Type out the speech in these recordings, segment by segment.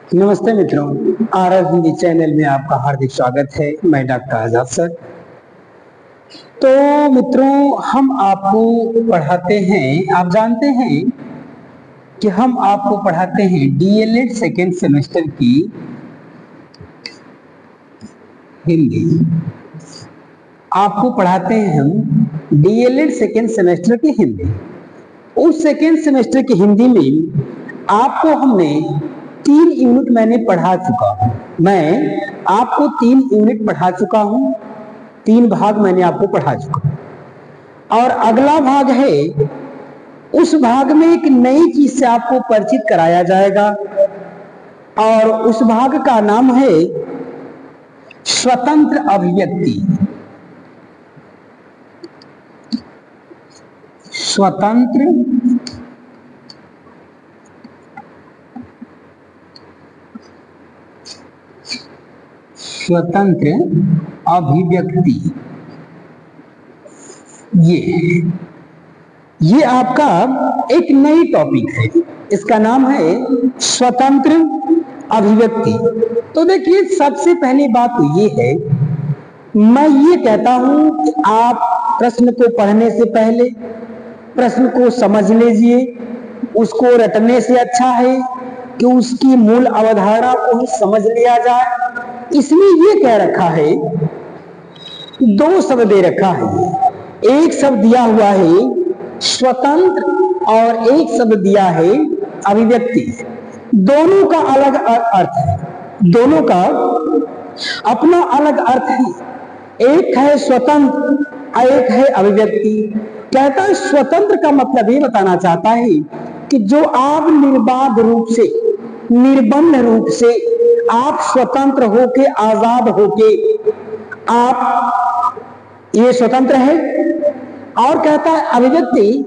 नमस्ते मित्रों, RS Hindi channel में आपका हार्दिक स्वागत है। मैं डॉक्टर आजाद सर। तो मित्रों, हम आपको पढ़ाते हैं, आप जानते हैं कि हम आपको पढ़ाते हैं डीएलएड सेकेंड सेमेस्टर की हिंदी। आपको पढ़ाते हैं हम डीएलएड सेकेंड सेमेस्टर की हिंदी। उस सेकेंड सेमेस्टर की हिंदी में आपको हमने 3 यूनिट मैंने पढ़ा चुका हूं। मैं आपको 3 यूनिट पढ़ा चुका हूं, 3 भाग मैंने आपको पढ़ा चुका हूं। और अगला भाग है, उस भाग में एक नई चीज से आपको परिचित कराया जाएगा और उस भाग का नाम है स्वतंत्र अभिव्यक्ति। स्वतंत्र अभिव्यक्ति। ये आपका एक नई टॉपिक है, इसका नाम है स्वतंत्र अभिव्यक्ति। तो देखिए, सबसे पहली बात तो ये है, मैं ये कहता हूं कि आप प्रश्न को पढ़ने से पहले प्रश्न को समझ लीजिए। उसको रटने से अच्छा है कि उसकी मूल अवधारणा को ही समझ लिया जाए। इसमें ये कह रखा है, 2 शब्द दे रखा है। एक शब्द दिया हुआ है स्वतंत्र और एक शब्द दिया है अभिव्यक्ति। दोनों का अलग अर्थ है, दोनों का अपना अलग अर्थ है। एक है स्वतंत्र, एक है अभिव्यक्ति। कहता है स्वतंत्र का मतलब ये बताना चाहता है कि जो आप निर्बाध रूप से, निर्बंध रूप से आप स्वतंत्र होके, आजाद होके आप ये स्वतंत्र है। और कहता है अभिव्यक्ति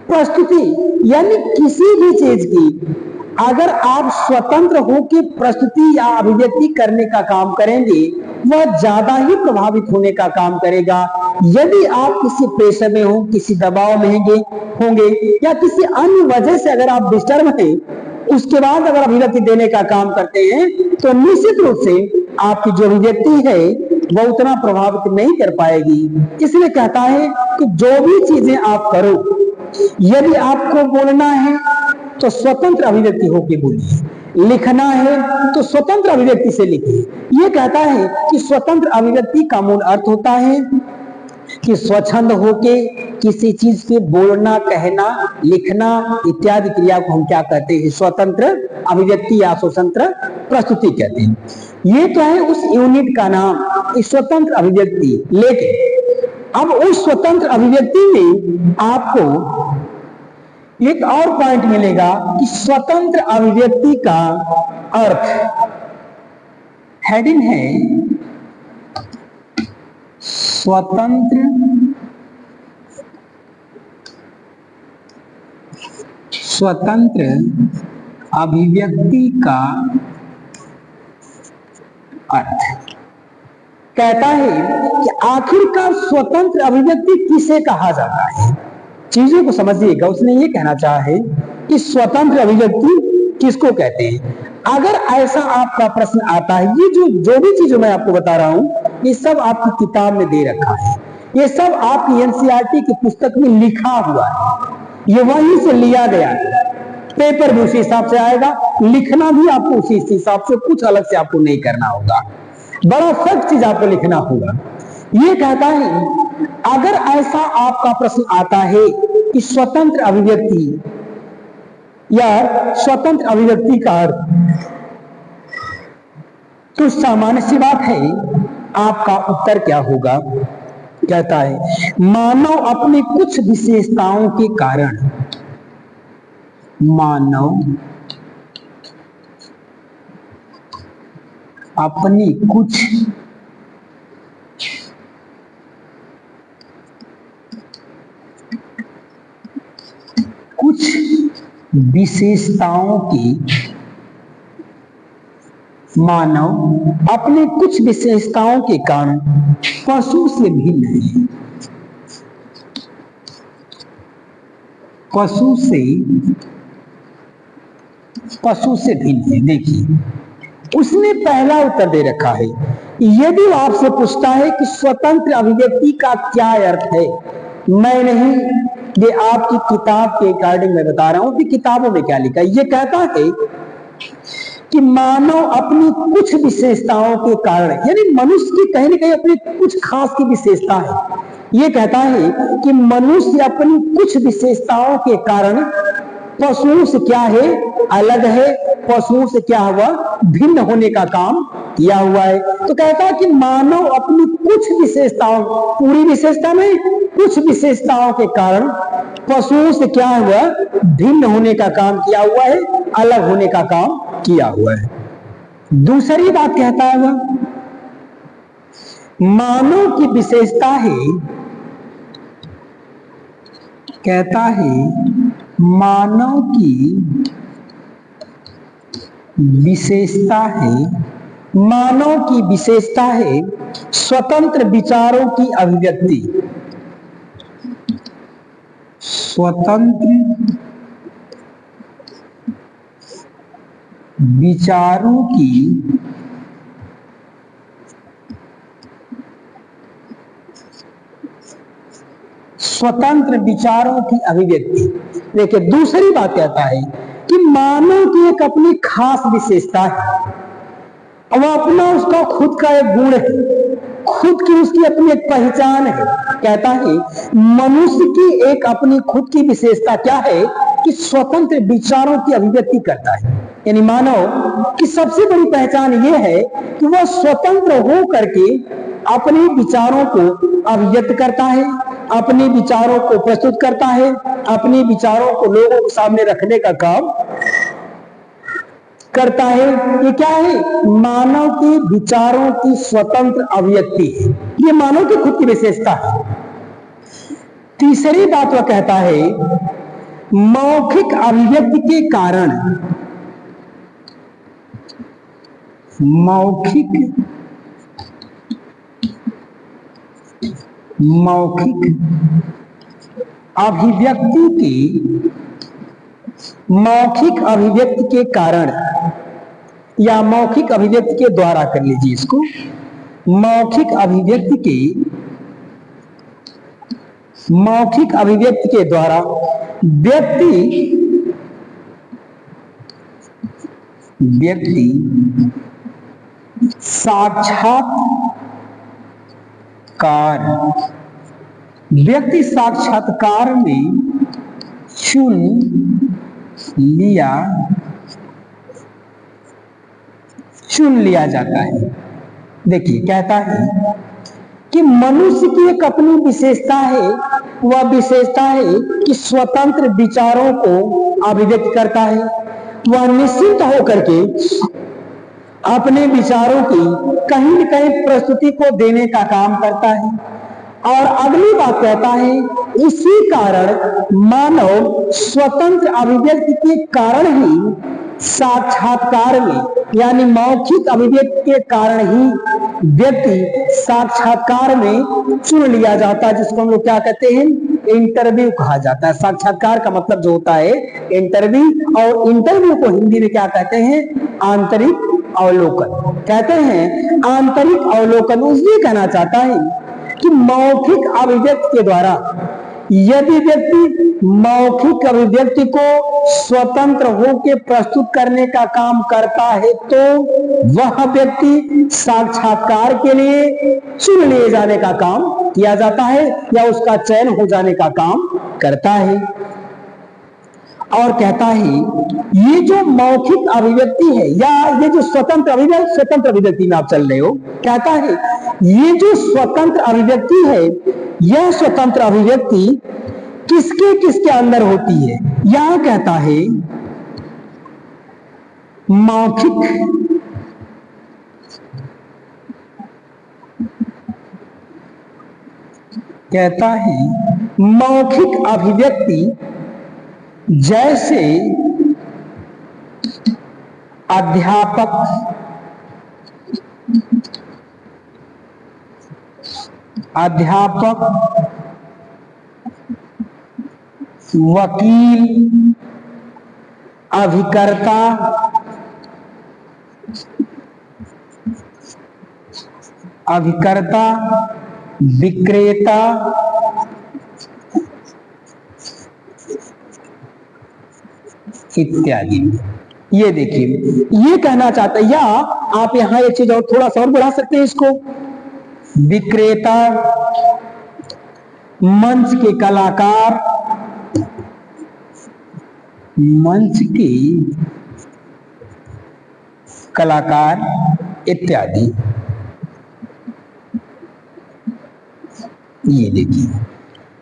प्रस्तुति, यानी किसी भी चीज की अगर आप स्वतंत्र होकर प्रस्तुति या अभिव्यक्ति करने का काम करेंगे, वह ज्यादा ही प्रभावित होने का काम करेगा। यदि आप किसी प्रेशर में हो, किसी दबाव में होंगे या किसी अन्य वजह से अगर आप डिस्टर्ब हैं, उसके बाद अगर अभिव्यक्ति देने का काम करते हैं, तो निश्चित रूप से आपकी जो अभिव्यक्ति है वह उतना प्रभावित नहीं कर पाएगी। इसलिए कहता है कि जो भी चीजें आप करो, यदि आपको बोलना है तो स्वतंत्र अभिव्यक्ति होकर बोलिए, लिखना है तो स्वतंत्र अभिव्यक्ति से लिखिए। ये कहता है कि स्वतंत्र अभिव्यक्ति का मूल अर्थ होता है कि स्वच्छंद होके किसी चीज के बोलना, कहना, लिखना इत्यादि क्रिया को हम क्या कहते हैं? स्वतंत्र अभिव्यक्ति या स्वतंत्र प्रस्तुति कहते हैं। ये तो है उस यूनिट का नाम, स्वतंत्र अभिव्यक्ति। लेकिन अब उस स्वतंत्र अभिव्यक्ति में आपको एक और पॉइंट मिलेगा कि स्वतंत्र अभिव्यक्ति का अर्थ। हेडिंग है स्वतंत्र अभिव्यक्ति का अर्थ। कहता है कि आखिरकार स्वतंत्र अभिव्यक्ति किसे कहा जाता है? चीजों को समझिएगा। उसने ये कहना चाहा है कि स्वतंत्र अभिव्यक्ति किसको कहते हैं। अगर ऐसा आपका प्रश्न आता है, ये जो भी चीज मैं आपको बता रहा हूं, ये सब आपकी किताब में दे रखा है, ये सब आपकी एनसीईआरटी की पुस्तक में लिखा हुआ है, ये वहीं से लिया गया है। पेपर भी उसी हिसाब से आएगा, लिखना भी आपको उसी हिसाब से, कुछ अलग से आपको नहीं करना होगा। बड़ा सख्त चीज आपको लिखना होगा। ये कहता है, अगर ऐसा आपका प्रश्न आता है कि स्वतंत्र अभिव्यक्ति या स्वतंत्र अभिव्यक्ति का अर्थ, तो सामान्य सी बात है, आपका उत्तर क्या होगा? कहता है, मानव अपनी कुछ विशेषताओं के कारण, मानव अपनी कुछ विशेषताओं की, मानव अपने कुछ विशेषताओं के कारण पशु से भिन्न है। पशु से पशु से भिन्न है। देखिए, उसने पहला उत्तर दे रखा है। यदि आपसे पूछता है कि स्वतंत्र अभिव्यक्ति का क्या अर्थ है, मैं नहीं, ये आपकी किताब के अकॉर्डिंग मैं बता रहा हूं कि किताबों में क्या लिखा है। ये कहता है कि मानव अपनी कुछ विशेषताओं के कारण, यानी मनुष्य की कहीं ना कहीं अपनी कुछ खास की विशेषता है। ये कहता है कि मनुष्य अपनी कुछ विशेषताओं के कारण पशुओं से क्या है, अलग है, पशुओं से क्या हुआ, भिन्न होने का काम किया हुआ है। तो कहता है कि मानव अपनी कुछ विशेषताओं, पूरी विशेषता में कुछ विशेषताओं के कारण पशुओं से क्या हुआ, भिन्न होने का काम किया हुआ है, अलग होने का काम किया हुआ है। दूसरी बात कहता है वह, मानव की विशेषता है, कहता है मानव की विशेषता है, मानव की विशेषता है स्वतंत्र विचारों की अभिव्यक्ति, स्वतंत्र विचारों की स्वतंत्र विचारों की अभिव्यक्ति। देखिए, दूसरी बात कहता है कि मानव की एक अपनी खास विशेषता है, वह अपना उसका खुद का एक गुण है, खुद की उसकी अपनी एक पहचान है। कहता है मनुष्य की एक अपनी खुद की विशेषता क्या है कि स्वतंत्र विचारों की अभिव्यक्ति करता है। यानी मानव की सबसे बड़ी पहचान यह है कि वह स्वतंत्र हो करके अपने विचारों को अभिव्यक्त करता है, अपने विचारों को प्रस्तुत करता है, अपने विचारों को लोगों के सामने रखने का काम करता है। ये क्या है, मानव के विचारों की स्वतंत्र अभिव्यक्ति है, ये मानव की खुद की विशेषता है। तीसरी बात वह कहता है, मौखिक अभिव्यक्ति के कारण, मौखिक अभिव्यक्ति के, मौखिक अभिव्यक्ति के कारण या मौखिक अभिव्यक्ति के द्वारा, कर लीजिए इसको, मौखिक अभिव्यक्ति के द्वारा व्यक्ति साक्षात्कार में चुन लिया जाता है। देखिए, कहता है कि मनुष्य की एक अपनी विशेषता है, वह विशेषता है कि स्वतंत्र विचारों को अभिव्यक्त करता है, वह निश्चित होकर के अपने विचारों की कहीं न कहीं प्रस्तुति को देने का काम करता है। और अगली बात कहता है, इसी कारण मानव स्वतंत्र अभिव्यक्ति के कारण ही साक्षात्कार में, यानी मौखिक अभिव्यक्ति के कारण ही व्यक्ति साक्षात्कार में चुन लिया जाता है, जिसको हम लोग क्या कहते हैं, इंटरव्यू कहा जाता है। साक्षात्कार का मतलब जो होता है इंटरव्यू, और इंटरव्यू को हिंदी में क्या कहते हैं, आंतरिक अवलोकन कहते हैं। आंतरिक अवलोकन उसने कहना चाहता है कि मौखिक अभिव्यक्ति के द्वारा यदि व्यक्ति मौखिक अभिव्यक्ति को स्वतंत्र होकर प्रस्तुत करने का काम करता है, तो वह व्यक्ति साक्षात्कार के लिए चुन लिए जाने का काम किया जाता है या उसका चयन हो जाने का काम करता है। और कहता है ये जो मौखिक अभिव्यक्ति है या ये जो स्वतंत्र अभिव्यक्ति में आप चल रहे हो, कहता है ये जो स्वतंत्र अभिव्यक्ति है, यह स्वतंत्र अभिव्यक्ति किसके किसके अंदर होती है। यह कहता है मौखिक अभिव्यक्ति जैसे अध्यापक, वकील, अभिकर्ता, अभिकर्ता, विक्रेता, इत्यादि। ये देखिए, ये कहना चाहता है, या आप यहां एक चीज और थोड़ा सा और बढ़ा सकते हैं इसको। विक्रेता, मंच के कलाकार, मंच के कलाकार इत्यादि। ये देखिए,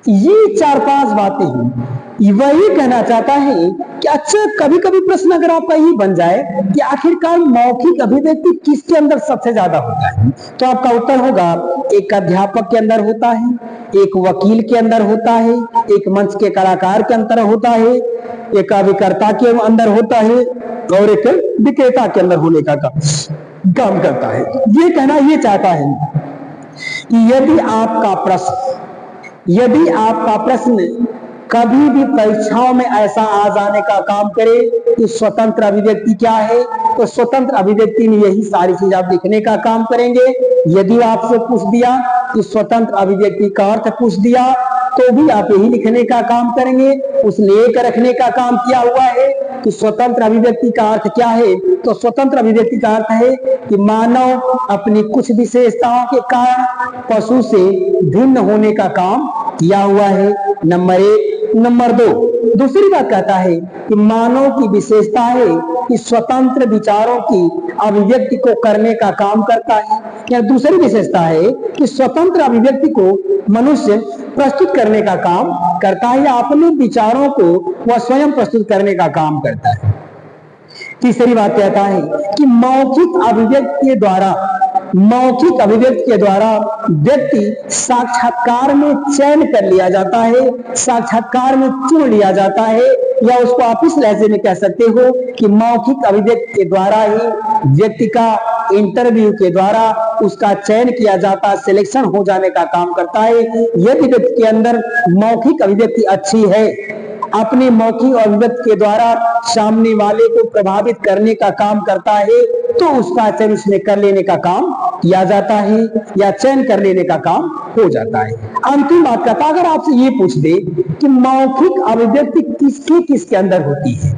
ये 4-5 बातें हैं। वही कहना चाहता है कि अच्छा, कभी कभी प्रश्न अगर आपका ये बन जाए कि आखिरकार मौखिक अभिव्यक्ति किसके अंदर सबसे ज्यादा होता है, तो आपका उत्तर होगा एक अध्यापक के अंदर होता है, एक वकील के अंदर होता है, एक मंच के कलाकार के अंदर होता है, एक अभिकर्ता के अंदर होता है, और एक विक्रेता के अंदर होने का काम करता है। ये कहना ये चाहता है कि यदि आपका प्रश्न कभी भी परीक्षाओं में ऐसा आ जाने का काम करे कि स्वतंत्र अभिव्यक्ति क्या है, तो स्वतंत्र अभिव्यक्ति में यही सारी चीज आप लिखने का काम करेंगे। यदि आपसे पूछ दिया कि स्वतंत्र अभिव्यक्ति का अर्थ पूछ दिया, तो भी आप यही लिखने का काम करेंगे। उसने एक रखने का काम किया हुआ है कि स्वतंत्र अभिव्यक्ति का अर्थ क्या है, तो स्वतंत्र अभिव्यक्ति का अर्थ है कि मानव अपनी कुछ विशेषताओं के कारण पशु से भिन्न होने का काम किया हुआ है, नंबर 1। नंबर 2, दूसरी बात कहता है कि मानव की विशेषता है कि स्वतंत्र विचारों की अभिव्यक्ति को करने का काम करता है। या दूसरी विशेषता है कि स्वतंत्र अभिव्यक्ति को मनुष्य प्रस्तुत करने का काम करता है, या अपने विचारों को वह स्वयं प्रस्तुत करने का काम करता है। तीसरी बात कहता है कि मौखिक अभिव्यक्ति के द्वारा व्यक्ति साक्षात्कार में चयन कर लिया जाता है, साक्षात्कार में चुन लिया जाता है, या उसको आप इस लहजे में कह सकते हो कि मौखिक अभिव्यक्ति के द्वारा ही व्यक्ति का इंटरव्यू के द्वारा उसका चयन किया जाता, सिलेक्शन हो जाने का काम करता है। यदि व्यक्ति के अंदर मौखिक अभिव्यक्ति अच्छी है, अपने मौखिक अभिव्यक्ति के द्वारा सामने वाले को प्रभावित करने का काम करता है, तो उसका चयन उसने कर लेने का काम किया जाता है, या चयन कर लेने का काम हो जाता है। अंतिम बात कहता, अगर आपसे ये पूछ दे कि मौखिक अभिव्यक्ति किसके अंदर होती है,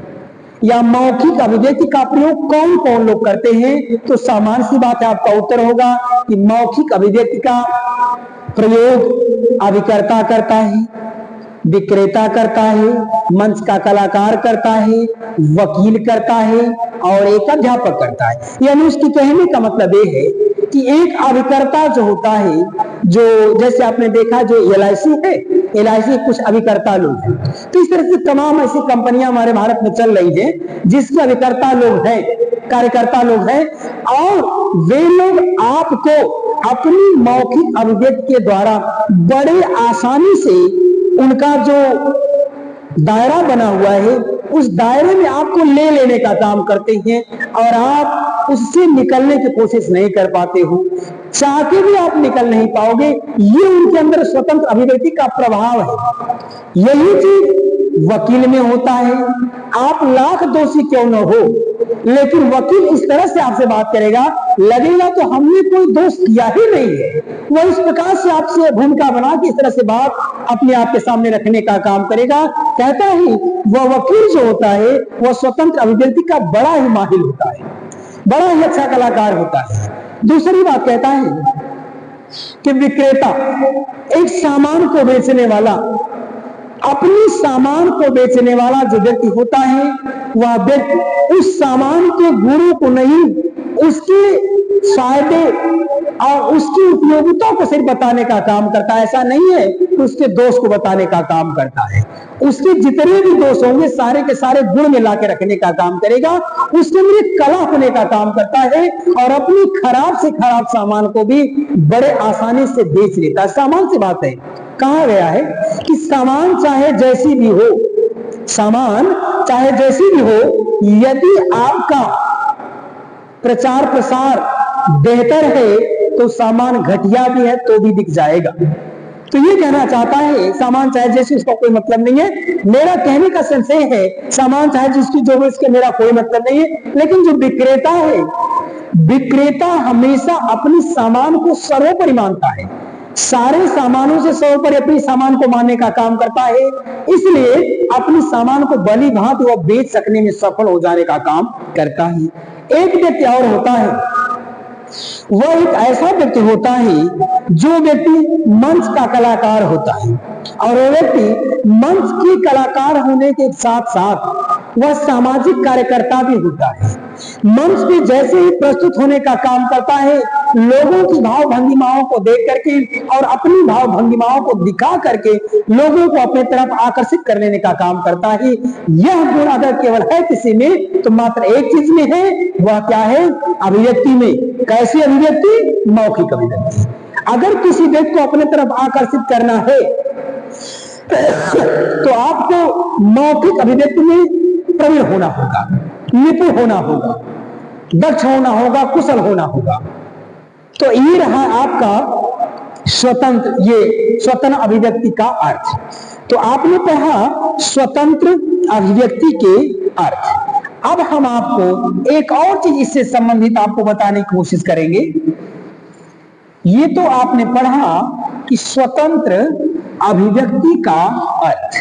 या मौखिक अभिव्यक्ति का प्रयोग कौन कौन लोग करते हैं, तो सामान्य सी बात है, आपका उत्तर होगा कि मौखिक अभिव्यक्ति का प्रयोग अभिकर्ता करता है, विक्रेता करता है, मंच का कलाकार करता है, वकील करता है, और एक अध्यापक करता है। यानी उसकी कहने का मतलब ये है कि एक अभिकर्ता जो होता है, जो जैसे आपने देखा जो LIC है, LIC कुछ अभिकर्ता लोग हैं, तो इस तरह से तमाम ऐसी कंपनियां हमारे भारत में चल रही हैं जिसके अभिकर्ता लोग हैं, कार्यकर्ता लोग हैं, और वे लोग आपको अपनी मौखिक अभिव्यक्ति के द्वारा बड़े आसानी से उनका जो दायरा बना हुआ है, उस दायरे में आपको ले लेने का काम करते हैं, और आप उससे निकलने की कोशिश नहीं कर पाते हो, चाह के भी आप निकल नहीं पाओगे। ये उनके अंदर स्वतंत्र अभिव्यक्ति का प्रभाव है। यही चीज वकील में होता है। आप लाख दोषी क्यों न हो, लेकिन वकील इस तरह से आपसे बात करेगा, लगेगा तो हमने कोई दोष किया ही नहीं है। वह इस प्रकार से आपसे भूमिका बना के इस तरह से बात अपने आप के सामने रखने का काम करेगा। कहता है वह वकील जो होता है वह स्वतंत्र अभिव्यक्ति का बड़ा ही माहिर होता है, बड़ा ही अच्छा कलाकार होता है। दूसरी बात कहता है कि विक्रेता, एक सामान को बेचने वाला, अपनी सामान को बेचने वाला जो व्यक्ति होता है, वह व्यक्ति उस सामान के गुणों को नहीं, उसके फायदे और उसकी उपयोगिता को सिर्फ बताने का काम करता है। ऐसा नहीं है कि उसके दोष को बताने का काम करता है। उसके जितने भी दोष होंगे सारे के सारे गुण में ला के रखने का काम करेगा। उसके लिए कला होने का काम करता है, और अपनी खराब से खराब सामान को भी बड़े आसानी से बेच लेता है। सामान से बात है, कहा गया है कि सामान चाहे जैसी भी हो, सामान चाहे जैसी भी हो, यदि आपका प्रचार प्रसार बेहतर है तो सामान घटिया भी है तो भी बिक जाएगा। तो ये कहना चाहता है सामान चाहे जैसे उसका कोई मतलब नहीं है। मेरा कहने का सेंस है सामान चाहे जिसकी जो भी इसके मेरा कोई मतलब नहीं है। लेकिन जो विक्रेता है, विक्रेता हमेशा अपनी सामान को सर्वोपरि मानता है, सारे सामानों से सर्वोपरि अपनी सामान को मानने का काम करता है। इसलिए अपनी सामान को भली भांति वह बेच सकने में सफल हो जाने का काम करता है। एक व्यक्ति और होता है, वह एक ऐसा व्यक्ति होता है जो व्यक्ति मंच का कलाकार होता है, और वह व्यक्ति मंच की कलाकार होने के साथ साथ वह सामाजिक कार्यकर्ता भी होता है। मंच पे जैसे ही प्रस्तुत होने का काम करता है, लोगों की भाव भंगिमाओं को देख करके और अपनी भाव भंगिमाओं को दिखा करके लोगों को अपने तरफ आकर्षित करने का काम करता है। यह गुण अगर केवल है किसी में तो मात्र एक चीज में है, वह क्या है? अभिव्यक्ति में। कैसी अभिव्यक्ति? मौखिक अभिव्यक्ति। अगर किसी व्यक्ति को अपने तरफ आकर्षित करना है तो आपको मौखिक अभिव्यक्ति में प्रवीण होना होगा, निपुण होना होगा, दक्ष होना होगा, कुशल होना होगा। तो ये रहा आपका स्वतंत्र, ये स्वतंत्र अभिव्यक्ति का अर्थ। तो आपने पढ़ा स्वतंत्र अभिव्यक्ति के अर्थ। अब हम आपको एक और चीज इससे संबंधित आपको बताने की कोशिश करेंगे। ये तो आपने पढ़ा कि स्वतंत्र अभिव्यक्ति का अर्थ,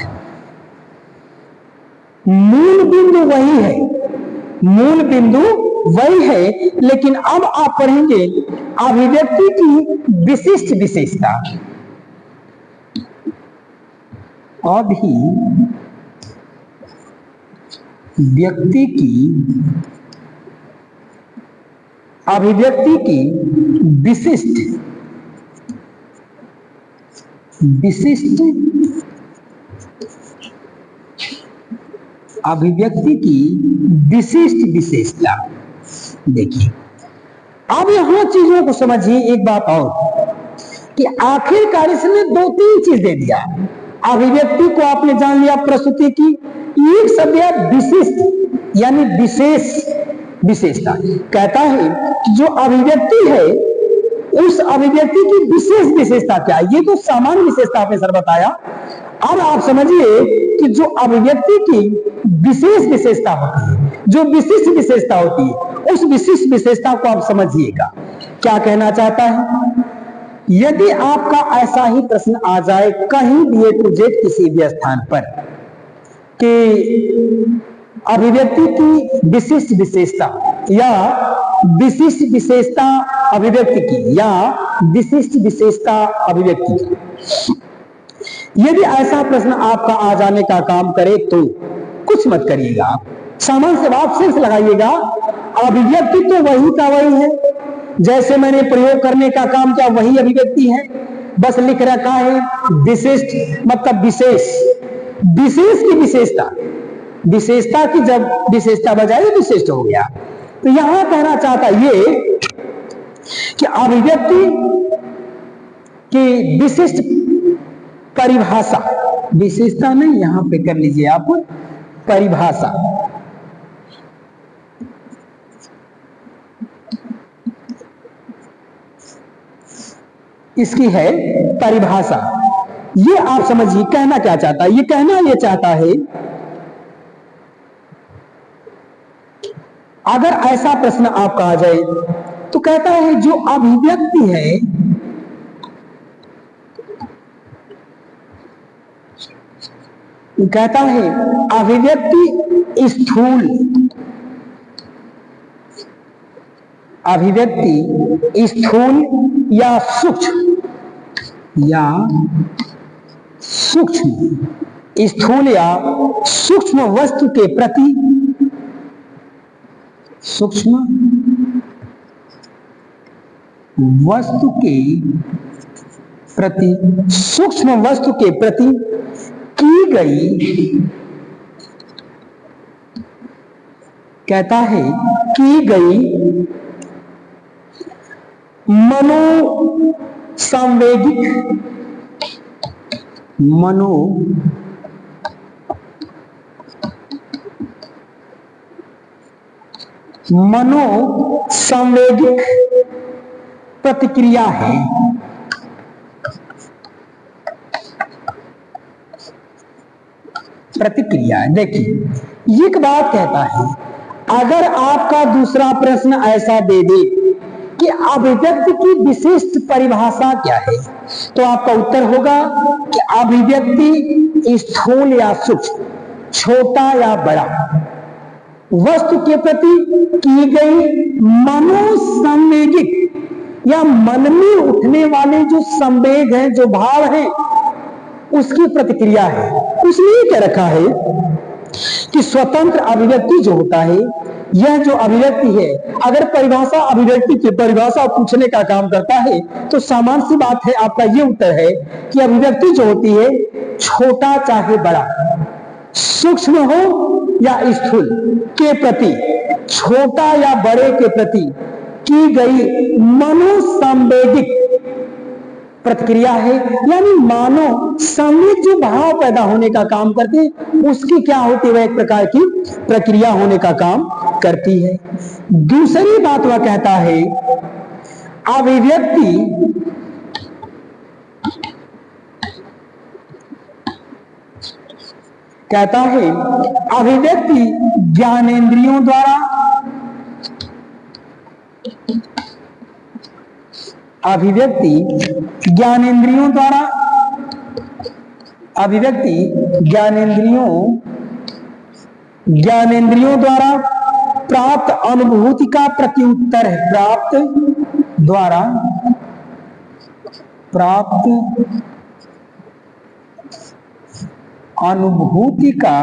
मूल बिंदु वही है, मूल बिंदु वही है, लेकिन अब आप पढ़ेंगे अभिव्यक्ति की विशिष्ट विशेषता। अभी व्यक्ति की अभिव्यक्ति की विशिष्ट अभिव्यक्ति की विशिष्ट विशेषता। देखिए, अब यहां चीजों को समझिए। एक बात और कि आखिरकार इसने दो तीन चीज दे दिया। अभिव्यक्ति को आपने जान लिया, प्रस्तुति की। एक शब्द है विशिष्ट, यानी विशेष विशेषता। कहता है कि जो अभिव्यक्ति है उस अभिव्यक्ति की विशेष विशेषता क्या है? ये तो सामान्य विशेषता आपने सर बताया। अब आप समझिए कि जो अभिव्यक्ति की विशेष विशेषता होती है, जो विशिष्ट विशेषता होती है, उस विशिष्ट विशेषता को आप समझिएगा। क्या कहना चाहता है? यदि आपका ऐसा ही प्रश्न आ जाए कहीं भी A to Z किसी भी स्थान पर कि अभिव्यक्ति की विशिष्ट विशेषता या विशिष्ट विशेषता अभिव्यक्ति की या विशिष्ट विशेषता अभिव्यक्ति की, यदि ऐसा प्रश्न आपका आ जाने का काम करे तो कुछ मत करिएगा, सामान्य से बात शेष लगाइएगा। अभिव्यक्ति तो वही का वही है, जैसे मैंने प्रयोग करने का काम किया वही अभिव्यक्ति है, बस लिख रखा है विशिष्ट मतलब विशेष। विशेष की विशेषता, विशेषता की जब विशेषता बजाय विशिष्ट हो गया। तो यहां कहना चाहता ये कि अभिव्यक्ति की विशिष्ट परिभाषा, विशेषता नहीं, यहां पे कर लीजिए आप परिभाषा। इसकी है परिभाषा। ये आप समझिए कहना क्या चाहता है। ये कहना ये चाहता है, अगर ऐसा प्रश्न आपका आ जाए तो कहता है जो अभिव्यक्ति है कहता है अभिव्यक्ति स्थूल, अभिव्यक्ति स्थूल या सूक्ष्म स्थूल या सूक्ष्म वस्तु के प्रति, सूक्ष्म वस्तु के प्रति, सूक्ष्म वस्तु के प्रति की गई, कहता है की गई मनोसांवेगिक, मनोसांवेगिक प्रतिक्रिया है, प्रतिक्रिया। देखिए एक बात कहता है, अगर आपका दूसरा प्रश्न ऐसा दे दे कि अभिव्यक्ति की विशिष्ट परिभाषा क्या है, तो आपका उत्तर होगा कि अभिव्यक्ति स्थूल या सूक्ष्म, छोटा या बड़ा, वस्तु के प्रति की गई मनोसंवेगिक या मन में उठने वाले जो संवेग हैं, जो भाव हैं, उसकी प्रतिक्रिया है। उसने क्या रखा है कि स्वतंत्र अभिव्यक्ति जो होता है, यह जो अभिव्यक्ति है, अगर परिभाषा अभिव्यक्ति की परिभाषा पूछने का काम करता है तो सामान्य सी बात है, आपका ये उत्तर है कि अभिव्यक्ति जो होती है, छोटा चाहे बड़ा, सूक्ष्म हो या स्थूल के प्रति, छोटा या बड़े के प्रति की गई मनोसंवेदिक प्रतिक्रिया है, यानी मानो संवेग जो भाव पैदा होने का काम करते हैं, उसकी क्या होती है, वह एक प्रकार की प्रक्रिया होने का काम करती है। दूसरी बात वह कहता है, अभिव्यक्ति कहता है अभिव्यक्ति ज्ञानेंद्रियों द्वारा, अभिव्यक्ति ज्ञानेंद्रियों द्वारा, अभिव्यक्ति ज्ञानेंद्रियों द्वारा प्राप्त अनुभूति का प्रत्युत्तर है। प्राप्त अनुभूति का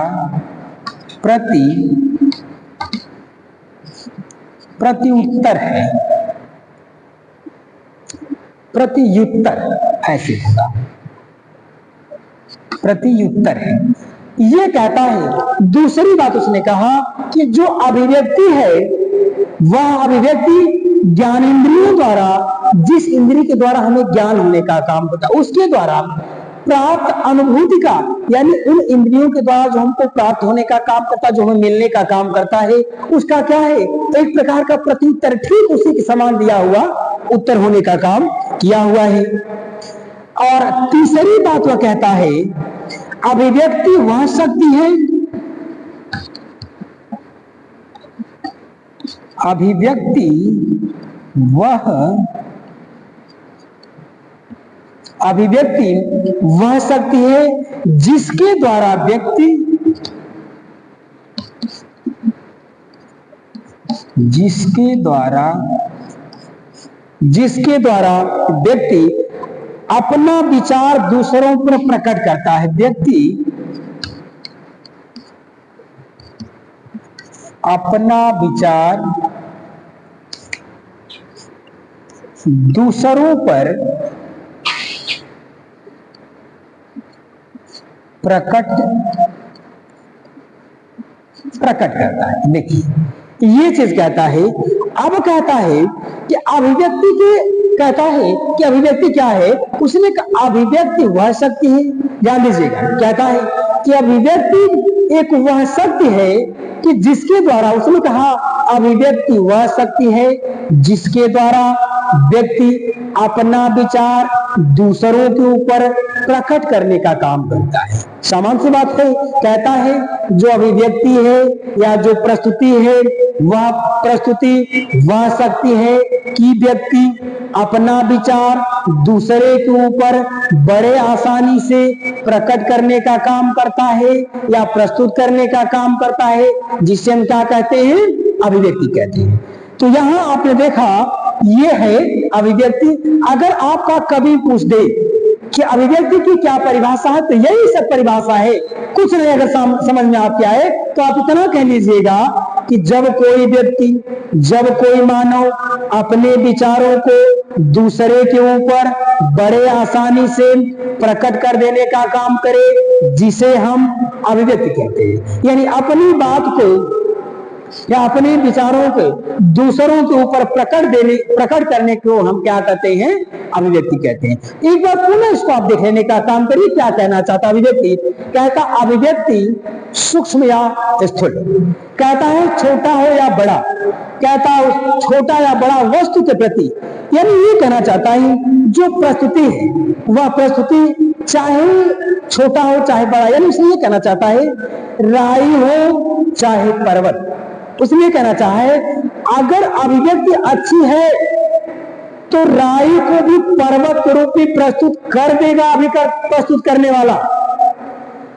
प्रत्युत्तर है, प्रत्युत्तर ऐसे होगा, प्रत्युत्तर है। ये कहता है, दूसरी बात उसने कहा कि जो अभिव्यक्ति है, वह अभिव्यक्ति ज्ञानेंद्रियों द्वारा, जिस इंद्रिय के द्वारा हमें ज्ञान होने का काम होता है, उसके द्वारा प्राप्त अनुभूति का, यानी उन इंद्रियों के द्वारा जो हमको प्राप्त होने का काम करता है, जो हमें मिलने का काम करता है, उसका क्या है, एक प्रकार का प्रत्युत्तर, ठीक उसी के समान दिया हुआ उत्तर होने का काम किया हुआ है। और तीसरी बात वह कहता है, अभिव्यक्ति वह शक्ति है, अभिव्यक्ति वह शक्ति है जिसके द्वारा व्यक्ति अपना विचार दूसरों पर प्रकट करता है। व्यक्ति अपना विचार दूसरों पर प्रकट करता है। देखिए ये चीज कहता है। अब कहता है कि अभिव्यक्ति के, कहता है कि अभिव्यक्ति क्या है, उसने अभिव्यक्ति वह शक्ति है, ध्यान दीजिएगा, कहता है कि अभिव्यक्ति एक वह शक्ति है कि जिसके द्वारा, उसने कहा अभिव्यक्ति वह शक्ति है जिसके द्वारा व्यक्ति अपना विचार दूसरों के ऊपर प्रकट करने का काम करता है। सामान्य सी बात है, कहता है जो अभिव्यक्ति है या जो प्रस्तुति है, वह प्रस्तुति वह शक्ति है कि व्यक्ति अपना विचार दूसरे के ऊपर बड़े आसानी से प्रकट करने का काम करता है या प्रस्तुत करने का काम करता है, जिसे हम क्या कहते हैं, अभिव्यक्ति कहते हैं। तो यहां आपने देखा, ये है अभिव्यक्ति। अगर आपका कभी पूछ दे कि अभिव्यक्ति की क्या परिभाषा है, तो यही सब परिभाषा है, कुछ नहीं। अगर समझ में आपके आए तो आप इतना कह लीजिएगा कि जब कोई व्यक्ति, जब कोई मानव अपने विचारों को दूसरे के ऊपर बड़े आसानी से प्रकट कर देने का काम करे, जिसे हम अभिव्यक्ति कहते हैं। यानी अपनी बात को या अपने विचारों को दूसरों के ऊपर प्रकट करने को हम क्या कहते हैं, अभिव्यक्ति कहते हैं। एक बार पुनः इसको आप देख लेने का काम करिए, क्या कहना चाहता अभिव्यक्ति। कहता अभिव्यक्ति सूक्ष्म या स्थूल, कहता है छोटा हो या बड़ा, कहता है छोटा या बड़ा वस्तु के प्रति यानी ये कहना चाहता है जो प्रस्तुति है वह प्रस्तुति चाहे छोटा हो चाहे बड़ा, यानी उसने ये कहना चाहता है राई हो चाहे पर्वत। उसने ये कहना चाहा है अगर अभिव्यक्ति अच्छी है तो राई को भी पर्वत के रूप में प्रस्तुत कर देगा प्रस्तुत करने वाला।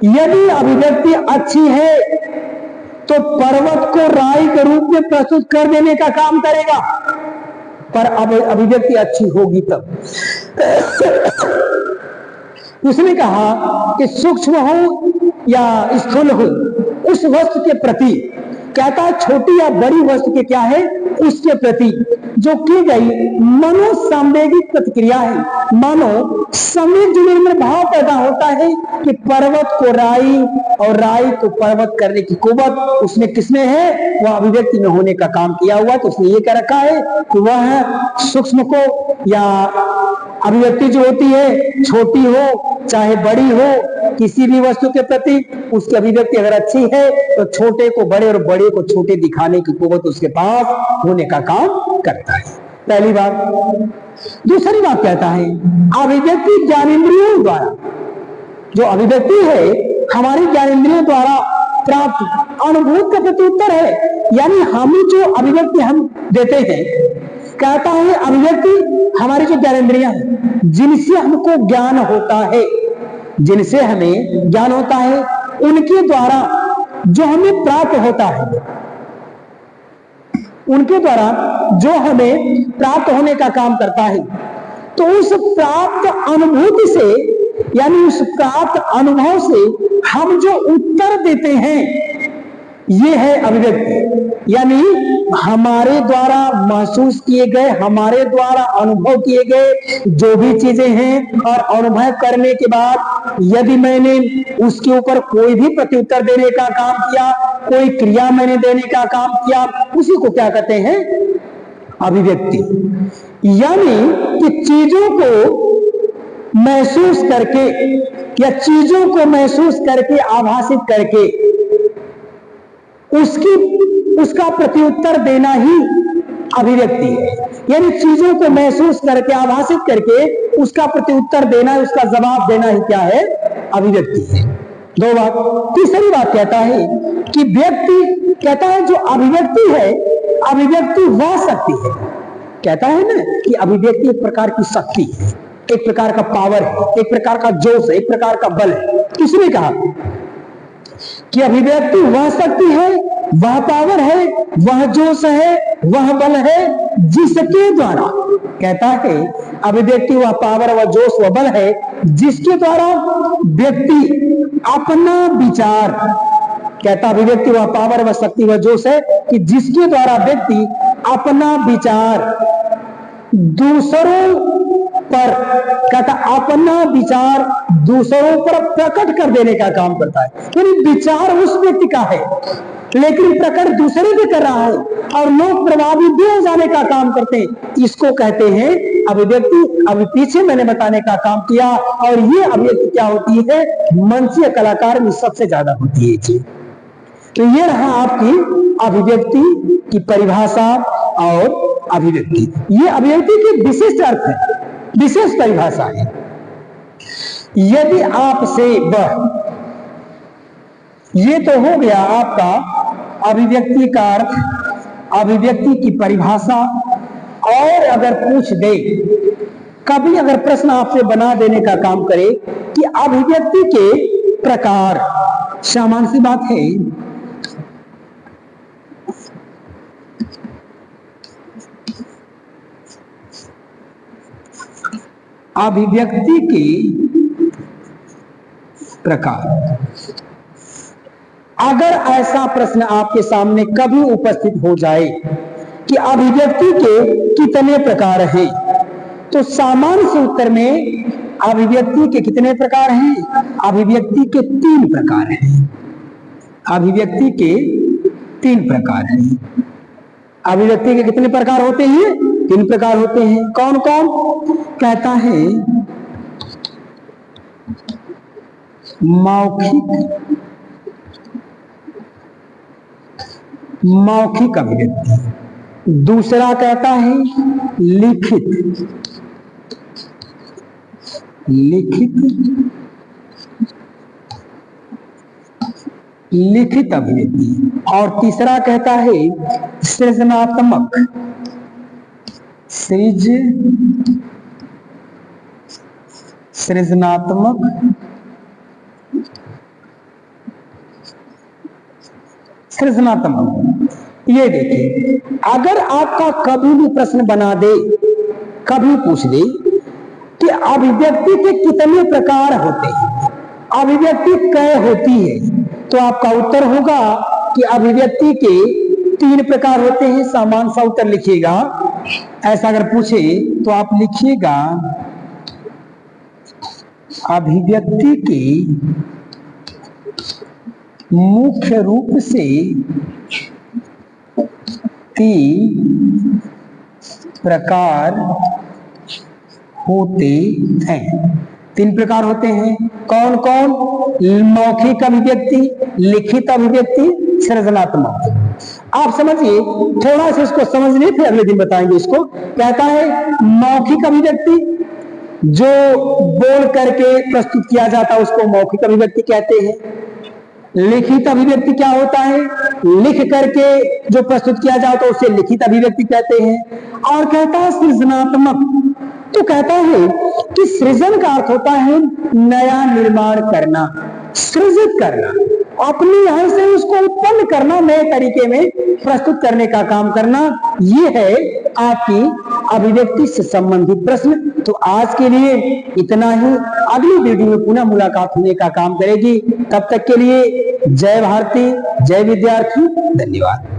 यदि अभिव्यक्ति अच्छी है तो पर्वत को राई के रूप में प्रस्तुत कर देने का काम करेगा, पर अब अभिव्यक्ति अच्छी होगी तब। उसने कहा कि सूक्ष्म हो या स्थूल हो उस वस्तु के प्रति, कहता है छोटी या बड़ी वस्तु के क्या है उसके प्रति जो की गई मनोसंवेगिक प्रतिक्रिया है। मानो संवेग जुड़ने में भाव पैदा होता है कि पर्वत को राई और राई को पर्वत करने की कुवत उसमें किसमें है, वह अभिव्यक्ति में होने का काम किया हुआ। तो उसने ये कह रखा है कि वह सूक्ष्म को या अभिव्यक्ति जो होती है छोटी हो चाहे बड़ी हो किसी भी वस्तु के प्रति उसकी अभिव्यक्ति अगर अच्छी है तो छोटे को बड़े और बड़े को छोटे दिखाने की कुवत उसके पास होने का काम करता है। पहली बात। दूसरी बात कहता है अभिव्यक्ति ज्ञानेंद्रियों द्वारा, जो अभिव्यक्ति है हमारी ज्ञानेंद्रियों द्वारा प्राप्त अनुभूत का प्रत्युत्तर है। यानी हम जो अभिव्यक्ति हम देते हैं, कहता है अभिव्यक्ति हमारी जो ज्ञानेंद्रियां हैं जिनसे हमको ज्ञान होता है, जिनसे हमें ज्ञान होता है उनके द्वारा जो हमें प्राप्त होता है, उनके द्वारा जो हमें प्राप्त होने का काम करता है, तो उस प्राप्त अनुभूति से यानी उस प्राप्त अनुभव से हम जो उत्तर देते हैं ये है अभिव्यक्ति। यानी हमारे द्वारा महसूस किए गए, हमारे द्वारा अनुभव किए गए जो भी चीजें हैं और अनुभव करने के बाद यदि मैंने उसके ऊपर कोई भी प्रत्युत्तर देने का काम किया, कोई क्रिया मैंने देने का काम किया, उसी को क्या कहते हैं अभिव्यक्ति। यानी कि चीजों को महसूस करके या चीजों को महसूस करके आभासित करके उसका प्रत्युत्तर देना ही अभिव्यक्ति है। यानी चीजों को महसूस करके आभासित करके उसका प्रत्युत्तर देना, उसका जवाब देना ही क्या है अभिव्यक्ति है। दो बात। तीसरी बात कहता है कि व्यक्ति, कहता है जो अभिव्यक्ति है अभिव्यक्ति वह शक्ति है। कहता है ना कि अभिव्यक्ति एक प्रकार की शक्ति है, एक प्रकार का पावर है, एक प्रकार का जोश है, एक प्रकार का बल है। इसने कहा कि अभिव्यक्ति वह शक्ति है, वह पावर है, वह जोश है, वह बल है जिसके द्वारा, कहता है अभिव्यक्ति वह पावर वह जोश वह बल है जिसके द्वारा व्यक्ति अपना विचार, कहता अभिव्यक्ति वह पावर वह शक्ति वह जोश है कि जिसके द्वारा व्यक्ति अपना विचार दूसरों पर, कहता अपना विचार दूसरों पर प्रकट कर देने का काम करता है। यानी विचार उस व्यक्ति का है लेकिन प्रकट दूसरे पे कर रहा है और लोग प्रभावित भी हो जाने का काम करते हैं। इसको कहते हैं अभिव्यक्ति। अभी पीछे मैंने बताने का काम किया और ये अभिव्यक्ति क्या होती है मंचीय कलाकार में सबसे ज्यादा होती है चीज। तो ये रहा आपकी अभिव्यक्ति की परिभाषा और अभिव्यक्ति। ये अभिव्यक्ति की विशिष्ट अर्थ है, विशेष परिभाषा है। यदि आपसे वह, ये तो हो गया आपका अभिव्यक्ति का अर्थ, अभिव्यक्ति की परिभाषा। और अगर पूछ दे, कभी अगर प्रश्न आपसे बना देने का काम करे कि अभिव्यक्ति के प्रकार, सामान्य सी बात है अभिव्यक्ति के प्रकार, अगर ऐसा प्रश्न आपके सामने कभी उपस्थित हो जाए कि अभिव्यक्ति के कितने प्रकार हैं, तो सामान्य से उत्तर में अभिव्यक्ति के कितने प्रकार हैं, अभिव्यक्ति के 3 प्रकार हैं। अभिव्यक्ति के 3 प्रकार हैं। अभिव्यक्ति के कितने प्रकार होते हैं? 3 प्रकार होते हैं। कौन कौन? कहता है मौखिक अभिव्यक्ति, दूसरा कहता है लिखित लिखित अभिव्यक्ति। और तीसरा कहता है सृजनात्मक सृजनात्मक। ये देखिए, अगर आपका कभी भी प्रश्न बना दे, कभी पूछ दे कि अभिव्यक्ति के कितने प्रकार होते हैं, अभिव्यक्ति कै होती है, तो आपका उत्तर होगा कि अभिव्यक्ति के 3 प्रकार होते हैं। सामान्य सा उत्तर लिखिएगा। ऐसा अगर पूछे तो आप लिखिएगा अभिव्यक्ति के मुख्य रूप से 3 प्रकार होते हैं। 3 प्रकार होते हैं। कौन कौन? मौखिक अभिव्यक्ति, लिखित अभिव्यक्ति, सृजनात्मक। आप समझिए, थोड़ा सा इसको समझिए, फिर अगले दिन बताएंगे इसको। कहता है मौखिक अभिव्यक्ति, जो बोल करके प्रस्तुत किया जाता है उसको मौखिक अभिव्यक्ति कहते हैं। लिखित अभिव्यक्ति क्या होता है? लिख करके जो प्रस्तुत किया जाता है उसे लिखित अभिव्यक्ति कहते हैं। और कहता है सृजनात्मक, तो कहता है कि सृजन का अर्थ होता है नया निर्माण करना, सृजित करना, अपने यहां से उसको उत्पन्न करना, नए तरीके में प्रस्तुत करने का काम करना। ये है आपकी अभिव्यक्ति से संबंधित प्रश्न। तो आज के लिए इतना ही। अगली वीडियो में पुनः मुलाकात होने का काम करेगी। तब तक के लिए जय भारती, जय विद्यार्थी, धन्यवाद।